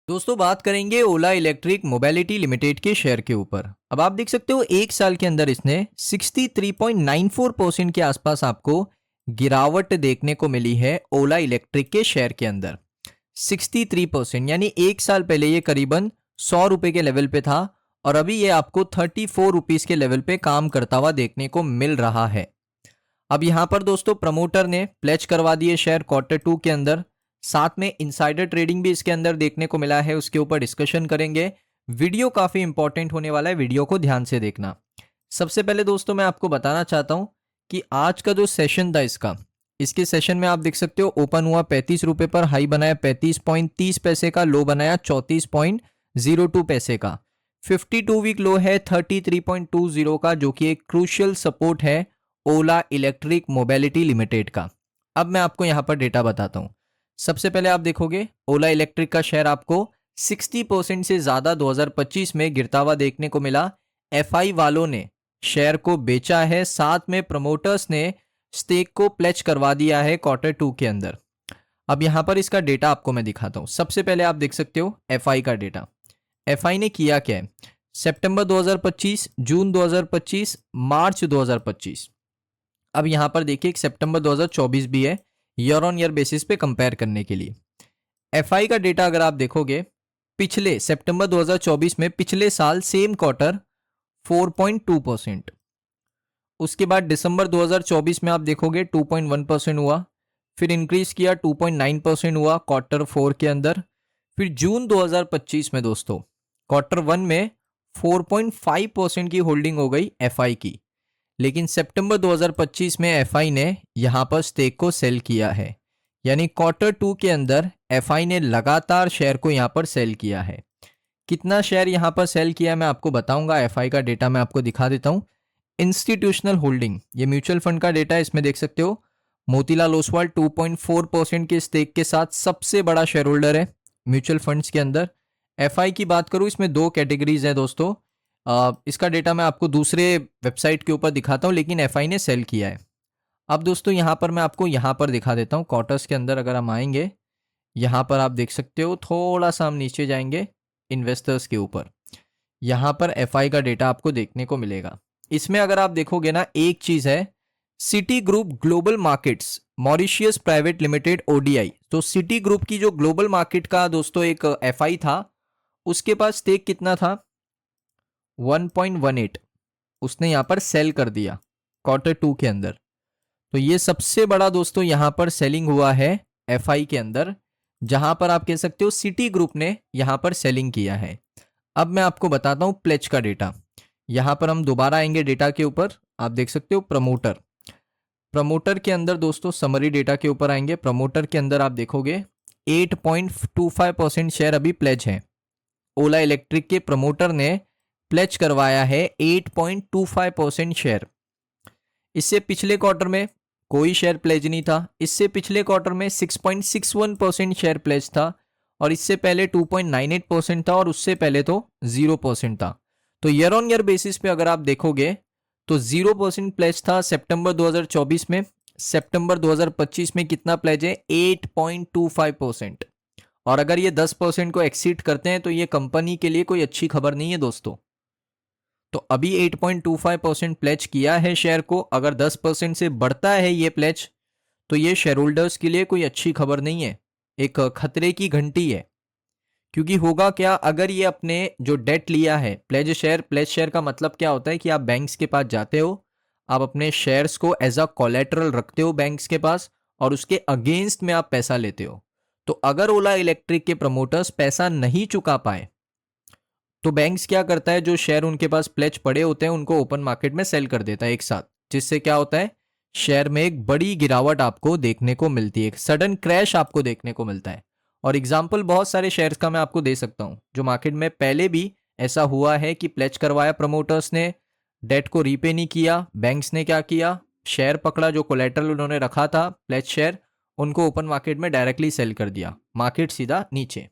दोस्तों बात करेंगे ओला इलेक्ट्रिक मोबिलिटी लिमिटेड के शेयर के ऊपर। अब आप देख सकते हो एक साल के अंदर इसने 63.94% के आसपास आपको गिरावट देखने को मिली है ओला इलेक्ट्रिक के शेयर के अंदर। 63% यानी एक साल पहले ये करीबन 100 रुपए के लेवल पे था और अभी ये आपको 34 रुपीज के लेवल पे काम करता हुआ देखने को मिल रहा है। अब यहां पर दोस्तों प्रमोटर ने प्लेज करवा दिए शेयर Q2 के अंदर, साथ में इनसाइडर ट्रेडिंग भी इसके अंदर देखने को मिला है, उसके ऊपर डिस्कशन करेंगे। वीडियो काफी इंपॉर्टेंट होने वाला है, वीडियो को ध्यान से देखना। सबसे पहले दोस्तों मैं आपको बताना चाहता हूं कि आज का जो सेशन था इसके सेशन में आप देख सकते हो ओपन हुआ 35 रुपए पर, हाई बनाया 35.30 पैसे का, लो बनाया 34.02 पैसे का। 52 वीक लो है 33.20 का, जो कि एक क्रूशियल सपोर्ट है ओला इलेक्ट्रिक मोबिलिटी लिमिटेड का। अब मैं आपको यहां पर डेटा बताता हूं। सबसे पहले आप देखोगे ओला इलेक्ट्रिक का शेयर आपको 60% से ज्यादा 2025 में गिरता हुआ देखने को मिला। एफआई वालों ने शेयर को बेचा है, साथ में प्रमोटर्स ने स्टेक को प्लेज करवा दिया है Q2 के अंदर। अब यहां पर इसका डेटा आपको मैं दिखाता हूं। सबसे पहले आप देख सकते हो एफआई का डेटा। एफआई ने किया क्या है, सितंबर 2025, जून 2025, मार्च 2025। अब यहां पर देखिए सितंबर 2024 भी है, ईयर ऑन ईयर बेसिस पे कंपेयर करने के लिए। एफआई का डेटा अगर आप देखोगे पिछले सितंबर 2024 में पिछले साल सेम क्वार्टर 4.2%, उसके बाद दिसंबर 2024 में आप देखोगे 2.1% हुआ, फिर इंक्रीज किया 2.9% हुआ Q4 के अंदर, फिर जून 2025 में दोस्तों Q1 में 4.5% की होल्डिंग हो गई एफआई की। लेकिन सितंबर 2025 में एफआई ने यहां पर स्टेक को सेल किया है, यानी Q2 के अंदर एफआई ने लगातार शेयर को यहां पर सेल किया है। कितना शेयर यहां पर सेल किया है मैं आपको बताऊंगा। एफआई का डेटा मैं आपको दिखा देता हूं। इंस्टीट्यूशनल होल्डिंग, ये म्यूचुअल फंड का डेटा है, इसमें देख सकते हो मोतीलाल ओसवाल 2.4% के स्टेक के साथ सबसे बड़ा शेयर होल्डर है म्यूचुअल फंड्स के अंदर। एफआई की बात करूं, इसमें दो कैटेगरीज है दोस्तों। इसका डेटा मैं आपको दूसरे वेबसाइट के ऊपर दिखाता हूं, लेकिन एफआई ने सेल किया है। अब दोस्तों यहां पर मैं आपको यहां पर दिखा देता हूं क्वार्टर्स के अंदर। अगर हम आएंगे यहां पर आप देख सकते हो, थोड़ा सा हम नीचे जाएंगे इन्वेस्टर्स के ऊपर, यहां पर एफआई का डेटा आपको देखने को मिलेगा। इसमें अगर आप देखोगे ना, एक चीज है city group global markets Mauritius private limited ODI. तो सिटी ग्रुप की जो ग्लोबल मार्केट का दोस्तों एक एफआई था, उसके पास स्टेक कितना था 1.18, उसने यहां पर सेल कर दिया Q2 के अंदर। तो ये सबसे बड़ा दोस्तों यहां पर सेलिंग हुआ है एफआई के अंदर, जहां पर आप कह सकते हो सिटी ग्रुप ने यहां पर सेलिंग किया है। अब मैं आपको बताता हूं प्लेज का डेटा। यहां पर हम दोबारा आएंगे डेटा के ऊपर, आप देख सकते हो प्रमोटर के अंदर दोस्तों समरी डेटा के ऊपर आएंगे। प्रमोटर के अंदर आप देखोगे 8.25% शेयर अभी प्लेज है। ओला इलेक्ट्रिक के प्रमोटर ने प्लेज करवाया है 8.25% शेयर। इससे पिछले क्वार्टर में कोई शेयर प्लेज नहीं था, इससे पिछले क्वार्टर में 6.61% शेयर प्लेज था, और इससे पहले 2.98% था, और उससे पहले तो 0% था। तो ईयर ऑन ईयर बेसिस पे अगर आप देखोगे तो 0% प्लेज था सितंबर 2024 में। सितंबर 2025 में कितना प्लेज है 8.25%, और अगर ये 10% को एक्सीड करते हैं तो ये कंपनी के लिए कोई अच्छी खबर नहीं है दोस्तों। तो अभी 8.25% प्लेज किया है शेयर को, अगर 10% से बढ़ता है ये प्लेज तो ये शेयर होल्डर्स के लिए कोई अच्छी खबर नहीं है, एक खतरे की घंटी है। क्योंकि होगा क्या, अगर ये अपने जो डेट लिया है प्लेज शेयर का मतलब क्या होता है कि आप बैंक्स के पास जाते हो, आप अपने शेयर्स को एज अ कोलेटरल रखते हो बैंक्स के पास, और उसके अगेंस्ट में आप पैसा लेते हो। तो अगर ओला इलेक्ट्रिक के प्रमोटर्स पैसा नहीं चुका पाए तो बैंक्स क्या करता है, जो शेयर उनके पास प्लेज पड़े होते हैं उनको ओपन मार्केट में सेल कर देता है एक साथ, जिससे क्या होता है शेयर में एक बड़ी गिरावट आपको देखने को मिलती है, एक सडन क्रैश आपको देखने को मिलता है। और एग्जाम्पल बहुत सारे शेयर्स का मैं आपको दे सकता हूं जो मार्केट में पहले भी ऐसा हुआ है कि प्लेज करवाया प्रमोटर्स ने, डेट को रीपे नहीं किया, बैंक्स ने क्या किया, शेयर पकड़ा जो कोलेटरल उन्होंने रखा था प्लेज शेयर, उनको ओपन मार्केट में डायरेक्टली सेल कर दिया, मार्केट सीधा नीचे।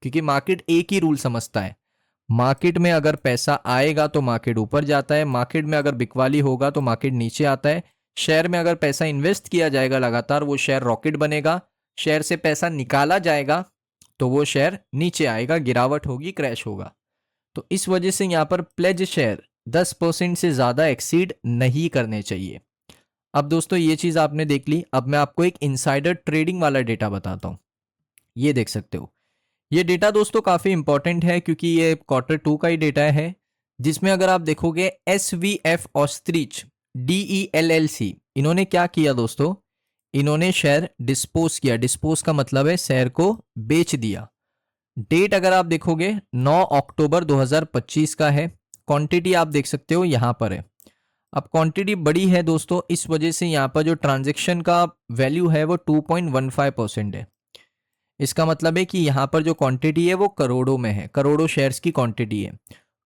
क्योंकि मार्केट एक ही रूल समझता है, मार्केट में अगर पैसा आएगा तो मार्केट ऊपर जाता है, मार्केट में अगर बिकवाली होगा तो मार्केट नीचे आता है। शेयर में अगर पैसा इन्वेस्ट किया जाएगा लगातार, वो शेयर रॉकेट बनेगा, शेयर से पैसा निकाला जाएगा तो वो शेयर नीचे आएगा, गिरावट होगी, क्रैश होगा। तो इस वजह से यहाँ पर प्लेज शेयर 10% से ज़्यादा एक्सीड नहीं करने चाहिए। अब दोस्तों ये चीज़ आपने देख ली। अब मैं आपको एक इनसाइडर ट्रेडिंग वाला डेटा बताता हूँ। ये देख सकते हो, ये डेटा दोस्तों काफ़ी इंपॉर्टेंट है क्योंकि ये Q2 का ही डेटा है, जिसमें अगर आप देखोगे SVF ऑस्ट्रिच DELLC, इन्होंने क्या किया दोस्तों, इन्होंने शेयर डिस्पोज किया। डिस्पोज का मतलब है शेयर को बेच दिया। डेट अगर आप देखोगे 9 अक्टूबर 2025 का है। क्वांटिटी आप देख सकते हो यहाँ पर है। अब क्वांटिटी बड़ी है दोस्तों, इस वजह से यहाँ पर जो ट्रांजैक्शन का वैल्यू है वो 2.15% है। इसका मतलब है कि यहाँ पर जो क्वांटिटी है वो करोड़ों में है, करोड़ों शेयर्स की क्वांटिटी है।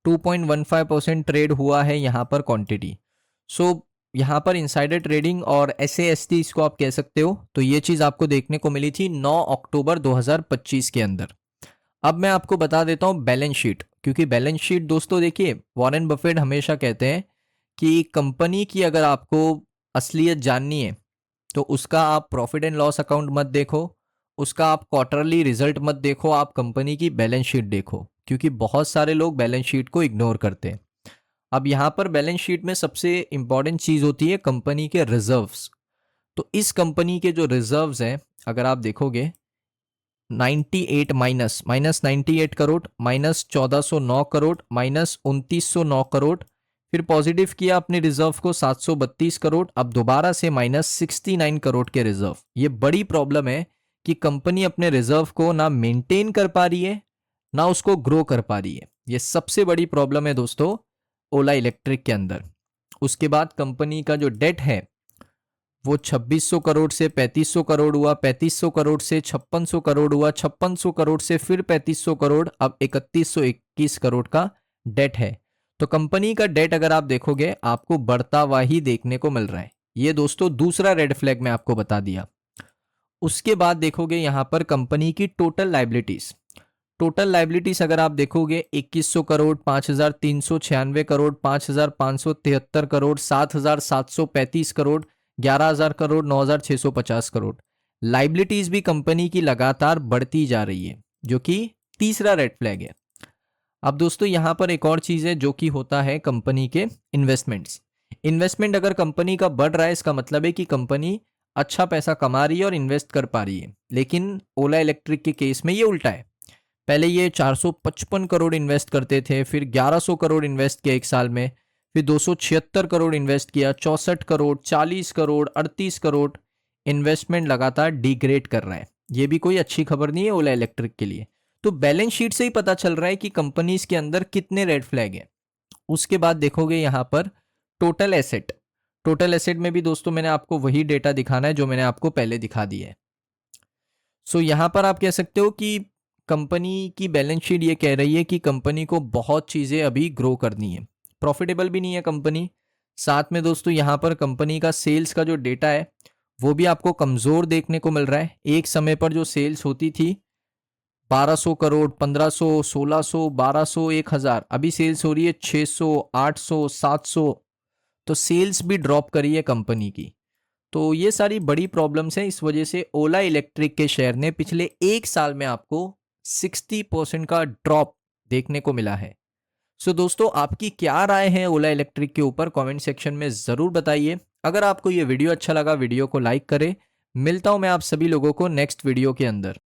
2.15% ट्रेड हुआ है यहाँ पर क्वांटिटी। सो यहाँ पर इनसाइडर ट्रेडिंग और SAST इसको आप कह सकते हो। तो ये चीज़ आपको देखने को मिली थी 9 अक्टूबर 2025 के अंदर। अब मैं आपको बता देता हूँ बैलेंस शीट, क्योंकि बैलेंस शीट दोस्तों देखिए, वॉरेन बफेट हमेशा कहते हैं कि कंपनी की अगर आपको असलियत जाननी है तो उसका आप प्रॉफिट एंड लॉस अकाउंट मत देखो, उसका आप क्वार्टरली रिजल्ट मत देखो, आप कंपनी की बैलेंस शीट देखो, क्योंकि बहुत सारे लोग बैलेंस शीट को इग्नोर करते हैं। अब यहाँ पर बैलेंस शीट में सबसे इंपॉर्टेंट चीज़ होती है कंपनी के रिजर्व्स। तो इस कंपनी के जो रिजर्व्स हैं अगर आप देखोगे 98 minus 98 crore, minus 1409 crore, minus 2909 crore, फिर पॉजिटिव किया अपने रिजर्व को 732 करोड़, अब दोबारा से माइनस 69 करोड़ के रिजर्व। ये बड़ी प्रॉब्लम है कि कंपनी अपने रिजर्व को ना मेंटेन कर पा रही है ना उसको ग्रो कर पा रही है। ये सबसे बड़ी प्रॉब्लम है दोस्तों ओला इलेक्ट्रिक के अंदर। उसके बाद कंपनी का जो डेट है वो 2600 करोड़ से 3500 करोड़ हुआ, 3500 करोड़ से 5600 करोड़ हुआ, 5600 करोड़ से फिर 3500 करोड़, अब 3121 करोड़ का डेट है। तो कंपनी का डेट अगर आप देखोगे आपको बढ़ता हुआ ही देखने को मिल रहा है। ये दोस्तों दूसरा रेड फ्लैग मैं आपको बता दिया। उसके बाद देखोगे यहां पर कंपनी की टोटल लाइबिलिटीज। टोटल लाइबिलिटीज अगर आप देखोगे 2100 करोड़, 5396 करोड़, 5573 करोड़, 7735 करोड़, 11000 करोड़, 9650 करोड़। लाइबिलिटीज भी कंपनी की लगातार बढ़ती जा रही है, जो कि तीसरा रेड फ्लैग है। अब दोस्तों यहां पर एक और चीज है जो कि होता है कंपनी के इन्वेस्टमेंट्स। इन्वेस्टमेंट अगर कंपनी का बढ़ रहा है इसका मतलब है कि कंपनी अच्छा पैसा कमा रही है और इन्वेस्ट कर पा रही है। लेकिन ओला इलेक्ट्रिक के केस में ये उल्टा है। पहले ये 455 करोड़ इन्वेस्ट करते थे, फिर 1100 करोड़ इन्वेस्ट किया एक साल में, फिर 276 करोड़ इन्वेस्ट किया, 64 करोड़, 40 करोड़, 38 करोड़। इन्वेस्टमेंट लगातार डिग्रेड कर रहा है। ये भी कोई अच्छी खबर नहीं है ओला इलेक्ट्रिक के लिए। तो बैलेंस शीट से ही पता चल रहा है कि कंपनीज के अंदर कितने रेड फ्लैग हैं। उसके बाद देखोगे यहाँ पर टोटल एसेट। टोटल एसेट में भी दोस्तों मैंने आपको वही डेटा दिखाना है जो मैंने आपको पहले दिखा दिया है। सो यहाँ पर आप कह सकते हो कि कंपनी की बैलेंस शीट ये कह रही है कि कंपनी को बहुत चीज़ें अभी ग्रो करनी है, प्रॉफिटेबल भी नहीं है कंपनी। साथ में दोस्तों यहाँ पर कंपनी का सेल्स का जो डेटा है वो भी आपको कमज़ोर देखने को मिल रहा है। एक समय पर जो सेल्स होती थी 1200 करोड़, 1500, 1600, 1200, 1000, अभी सेल्स हो रही है 600, 800, 700। तो सेल्स भी ड्रॉप करी है कंपनी की। तो ये सारी बड़ी प्रॉब्लम्स हैं। इस वजह से ओला इलेक्ट्रिक के शेयर ने पिछले एक साल में आपको 60% का ड्रॉप देखने को मिला है। सो दोस्तों आपकी क्या राय है ओला इलेक्ट्रिक के ऊपर, कमेंट सेक्शन में ज़रूर बताइए। अगर आपको ये वीडियो अच्छा लगा वीडियो को लाइक करें। मिलता हूं मैं आप सभी लोगों को नेक्स्ट वीडियो के अंदर।